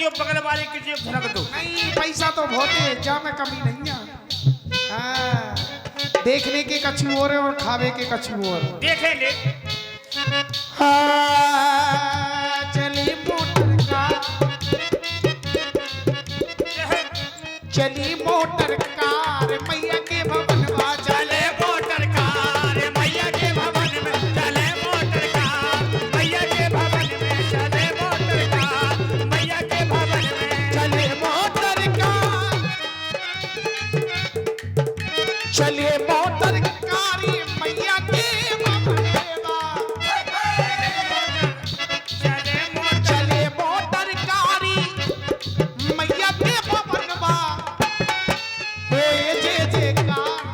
कहियो बगल वाले किसी को धनक दो। नहीं पैसा तो बहुत है, जा में कमी नहीं है। हाँ, देखने के कछु और है और खावे के कछु और। देखे ले। हाँ, चली मोटर कार, चली मोटर कार मैया के भवन में, चले मोटर कार मैया के भवन में, चले मोटर कार मैया के भवन में, चले मोटर कार मैया के भवन में, चले मोटर कार, चलिए मोटर कारी मैया के भवन में, चले मोटर कारी मैया के भवन में, होए जय जयकार,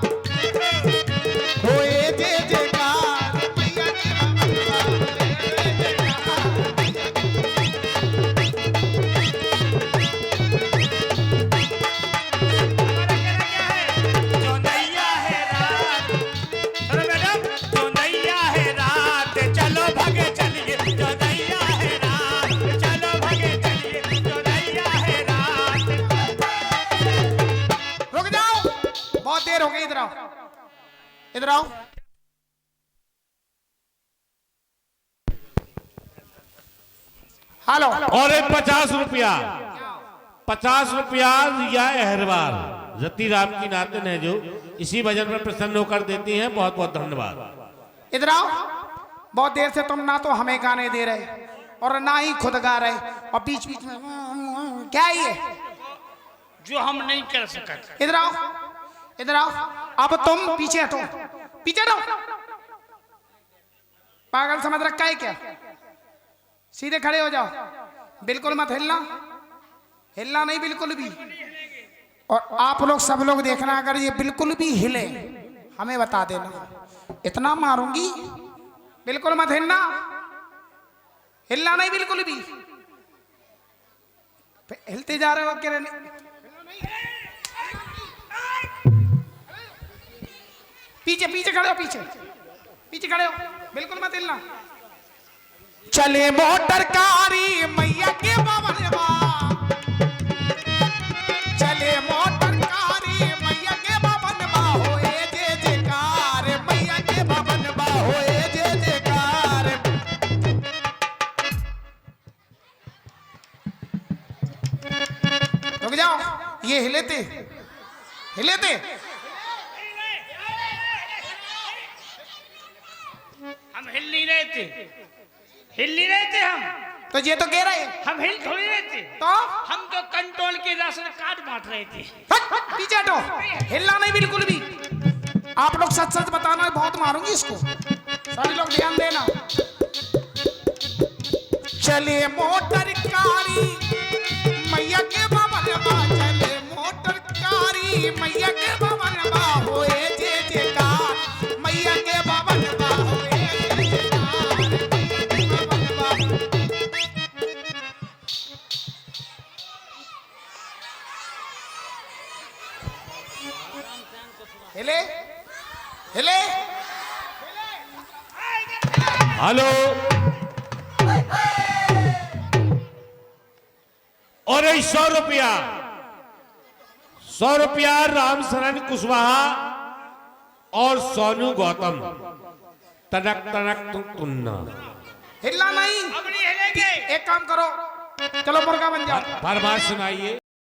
होए जय जयकार मैया के भवन जो नैया है रात, चलो मैडम, जो नैया है रात, चलो भागे चलिए, जो नैया है रात, चलो भागे चलिए, जो नैया है रात। रुक जाओ, बहुत देर हो गई, इधर आओ, इधर आओ। हेलो, और एक 50 रुपया रिया अहरवाल रति राम की नातिन है जो इसी भजन पर प्रसन्न होकर देती हैं। बहुत बहुत धन्यवाद। इधर आओ। बहुत देर से तुम ना तो हमें गाने दे रहे और ना ही खुद गा रहे, और बीच बीच में क्या है ये? जो हम नहीं कर सकते। इधर आओ, इधर आओ। अब तुम पीछे हटो, पीछे हटो। पागल समझ रखा है क्या? सीधे खड़े हो जाओ, बिल्कुल मत हिलना, हिलना नहीं बिल्कुल भी। और आप लोग सब लोग देखना, अगर ये बिल्कुल भी हिले हमें बता देना, इतना मारूंगी। बिल्कुल मत हिलना, हिलना नहीं बिल्कुल भी। हिलते जा रहे हो कह रहे, पीछे पीछे खड़े हो, पीछे पीछे खड़े हो, बिल्कुल मत हिलना। चले मोटर कारी मैया के भवन में, चले मोटर कारी मैया के भवन में, होए जय जयकार मैया के भवन में, होए जय जयकार। रुक जाओ, ये हिले थे, हिले थे। हम हिल नहीं रहे थे, हिल नहीं रहे थे हम। तो ये तो कह रहे हम हिल थोड़ी रहे थे, तो हम तो कंट्रोल के राशन कार्ड बांट रहे थे। हट, पीछे हटो, हिलना नहीं बिल्कुल भी। आप लोग सच सच बताना, बहुत मारूंगी इसको, सभी लोग ध्यान देना। चले मोटर कारी मैया के भवन में, चले मोटर कारी मैया के भवन में, होए जय जयकार मैया के भवन में, होए जय जयकार मैया के भवन में। हिले हिले, हेलो, और 100 रुपया राम शरण कुशवाहा और सोनू गौतम। तनक तनक तुन्ना। हिलना नहीं। अब नहीं हिलेंगे। एक काम करो, चलो मुर्गा बन जाओ। फरमाइश सुनाइए।